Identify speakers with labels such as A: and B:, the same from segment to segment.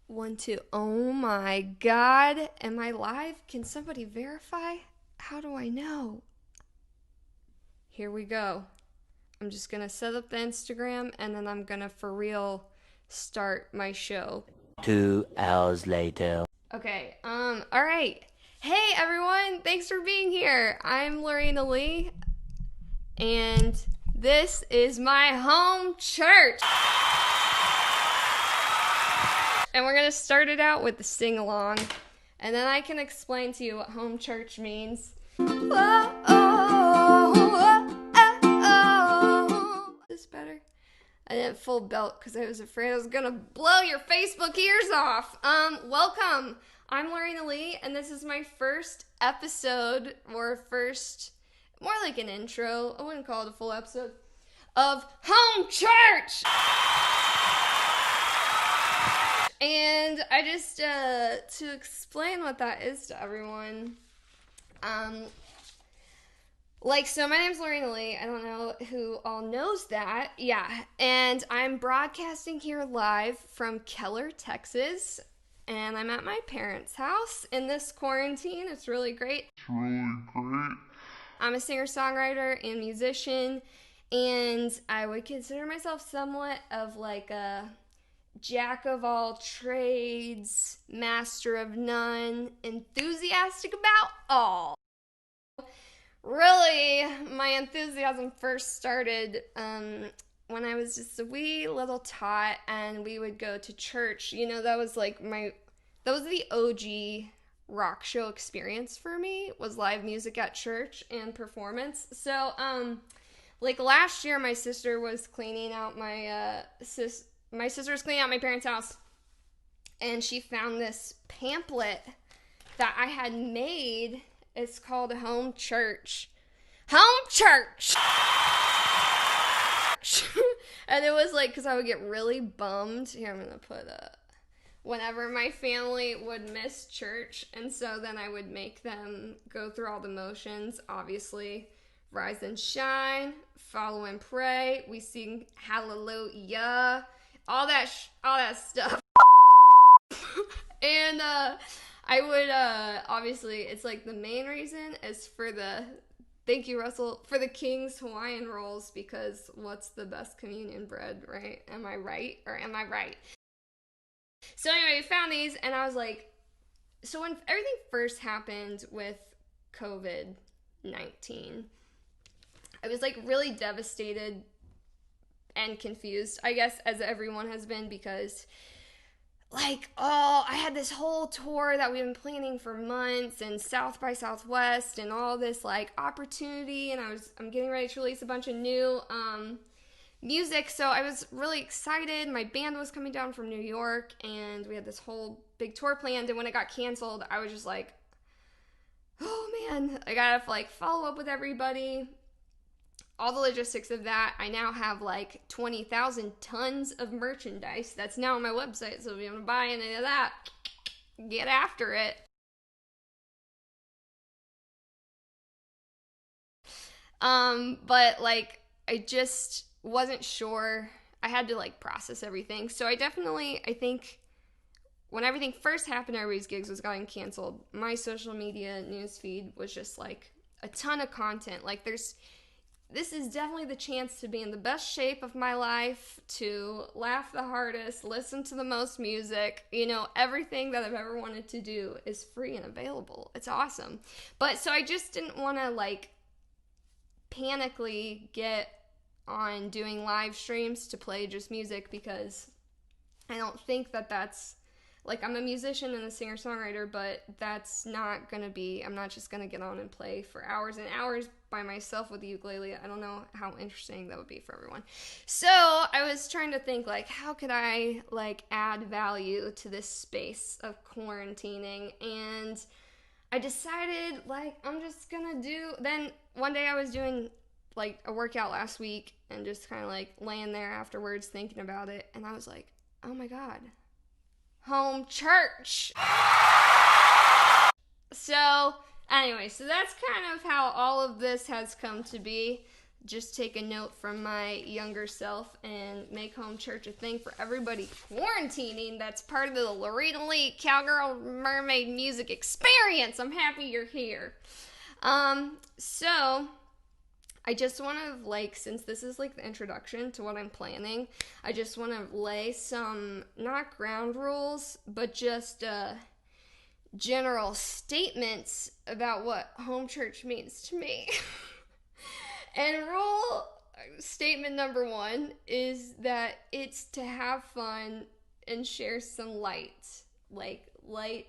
A: 1, 2. Oh my God. Am I live? Can somebody verify? How do I know? Here we go. I'm just going to set up the Instagram and then I'm going to for real start my show.
B: 2 hours later.
A: Okay, all right. Hey everyone, thanks for being here. I'm Lorena Lee and this is my home church. And we're going to start it out with the sing-along. And then I can explain to you what home church means. Oh, oh, oh, oh, oh. Is this better? I didn't full belt because I was afraid I was going to blow your Facebook ears off. Welcome. I'm Lorena Lee, and this is my first episode, or more like an intro. I wouldn't call it a full episode, of Home Church. And I just, to explain what that is to everyone, so my name's Lorena Lee. I don't know who all knows that. Yeah. And I'm broadcasting here live from Keller, Texas. And I'm at my parents' house in this quarantine. It's really great. I'm a singer-songwriter and musician. And I would consider myself somewhat of like a jack of all trades, master of none, enthusiastic about all. Really, my enthusiasm first started when I was just a wee little tot and we would go to church. You know, that was the OG rock show experience for me, was live music at church and performance. So, last year my sister was cleaning out my sister was cleaning out my parents' house, and she found this pamphlet that I had made. It's called Home Church. Home Church! And it was because I would get really bummed. Here, I'm going to put whenever my family would miss church, and so then I would make them go through all the motions. Obviously, rise and shine, follow and pray. We sing hallelujah. All that stuff. And I would obviously, it's the main reason is for thank you, Russell, for the King's Hawaiian rolls, because what's the best communion bread, right? Am I right? Or am I right? So anyway, we found these, and I was like, so when everything first happened with COVID-19, I was really devastated and confused, I guess, as everyone has been, because I had this whole tour that we've been planning for months, and South by Southwest, and all this opportunity, and I'm getting ready to release a bunch of new music, so I was really excited. My band was coming down from New York, and we had this whole big tour planned, and when it got canceled, I was just like, oh man, I gotta follow up with everybody. All the logistics of that. I now have 20,000 tons of merchandise that's now on my website, so if you want to buy any of that, get after it. But I just wasn't sure. I had to process everything. So I think when everything first happened, everybody's gigs was getting canceled, my social media newsfeed was just a ton of content. This is definitely the chance to be in the best shape of my life, to laugh the hardest, listen to the most music. Everything that I've ever wanted to do is free and available. It's awesome. But so I just didn't want to panically get on doing live streams to play just music, because I don't think that's I'm a musician and a singer-songwriter, but that's not gonna be, I'm not just gonna get on and play for hours and hours by myself with the ukulele. I don't know how interesting that would be for everyone. So I was trying to think how could I add value to this space of quarantining, and I decided I'm just gonna then one day I was doing a workout last week and just kind of laying there afterwards thinking about it, and I was like, oh my God, home church. So anyway, so that's kind of how all of this has come to be. just take a note from my younger self and make home church a thing for everybody quarantining. That's part of the Lorena Lee cowgirl-mermaid music experience. I'm happy you're here. So I just want to, like, since this is like the introduction to what I'm planning, I just want to lay some, not ground rules, but just general statements about what home church means to me. And statement number 1 is that it's to have fun and share some light. Like, light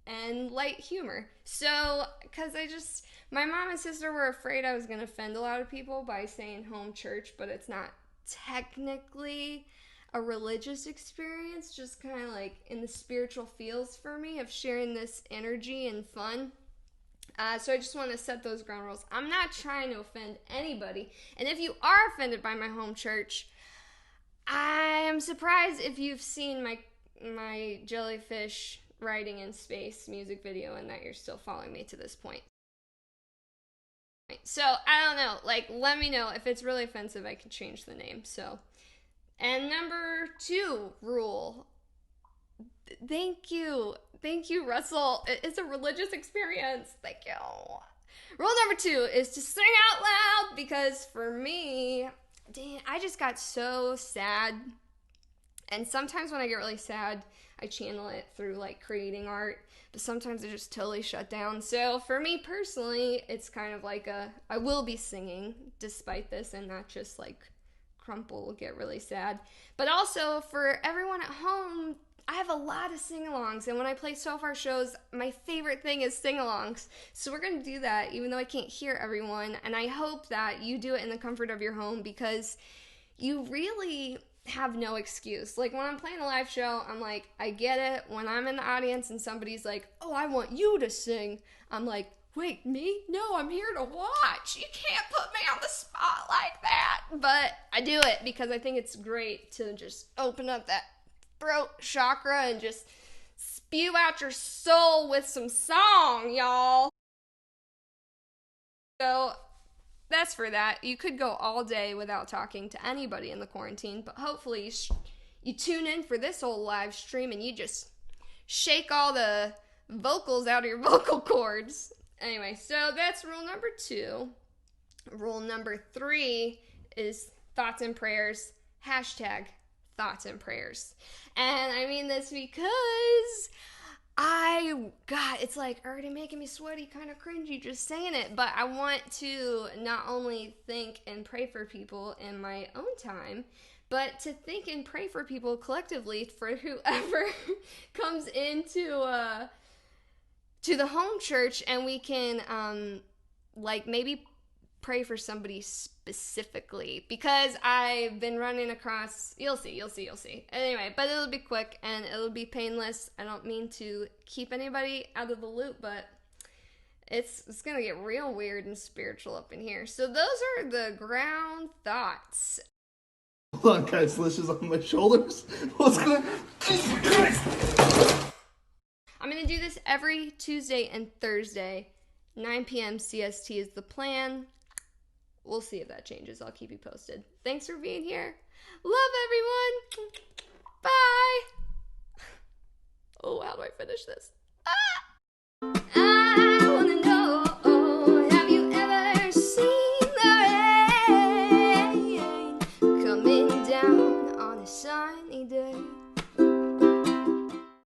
A: and light humor. So, because my mom and sister were afraid I was going to offend a lot of people by saying home church, but it's not technically a religious experience, just kind of like in the spiritual feels for me of sharing this energy and fun. So I just want to set those ground rules. I'm not trying to offend anybody. And if you are offended by my home church, I am surprised if you've seen my jellyfish riding in space music video and that you're still following me to this point. So, I don't know. Like, let me know. If it's really offensive, I can change the name. So, and number 2 rule. Thank you, Russell. It's a religious experience. Thank you. Rule number 2 is to sing out loud, because for me, I just got so sad. And sometimes when I get really sad, I channel it through like creating art, but sometimes I just totally shut down. So for me personally, it's kind of like I will be singing despite this and not just like crumple, get really sad. But also for everyone at home, I have a lot of sing-alongs, and when I play so far shows, my favorite thing is sing-alongs. So we're going to do that, even though I can't hear everyone, and I hope that you do it in the comfort of your home, because you really have no excuse. Like, when I'm playing a live show, I'm like, I get it. When I'm in the audience and somebody's like, oh, I want you to sing, I'm like, wait, me? No, I'm here to watch. You can't put me on the spot like that. But I do it because I think it's great to just open up that throat chakra and just spew out your soul with some song, y'all. So that's for that. You could go all day without talking to anybody in the quarantine, but hopefully you tune in for this whole live stream and you just shake all the vocals out of your vocal cords. Anyway, so that's rule number 2. Rule number 3 is thoughts and prayers. Hashtag thoughts and prayers. And I mean this because it's like already making me sweaty, kind of cringy just saying it, but I want to not only think and pray for people in my own time, but to think and pray for people collectively, for whoever comes into to the home church, and we can like maybe pray for somebody specifically, because I've been running across, you'll see. Anyway, but it'll be quick and it'll be painless. I don't mean to keep anybody out of the loop, but it's gonna get real weird and spiritual up in here. So those are the ground thoughts.
C: Hold on, guys, Liz is on my shoulders. What's going on? Jesus Christ!
A: I'm gonna do this every Tuesday and Thursday. 9 p.m. CST is the plan. We'll see if that changes. I'll keep you posted. Thanks for being here. Love everyone. Bye. Oh, how do I finish this? I wanna know, have you ever seen the rain coming down on a sunny day?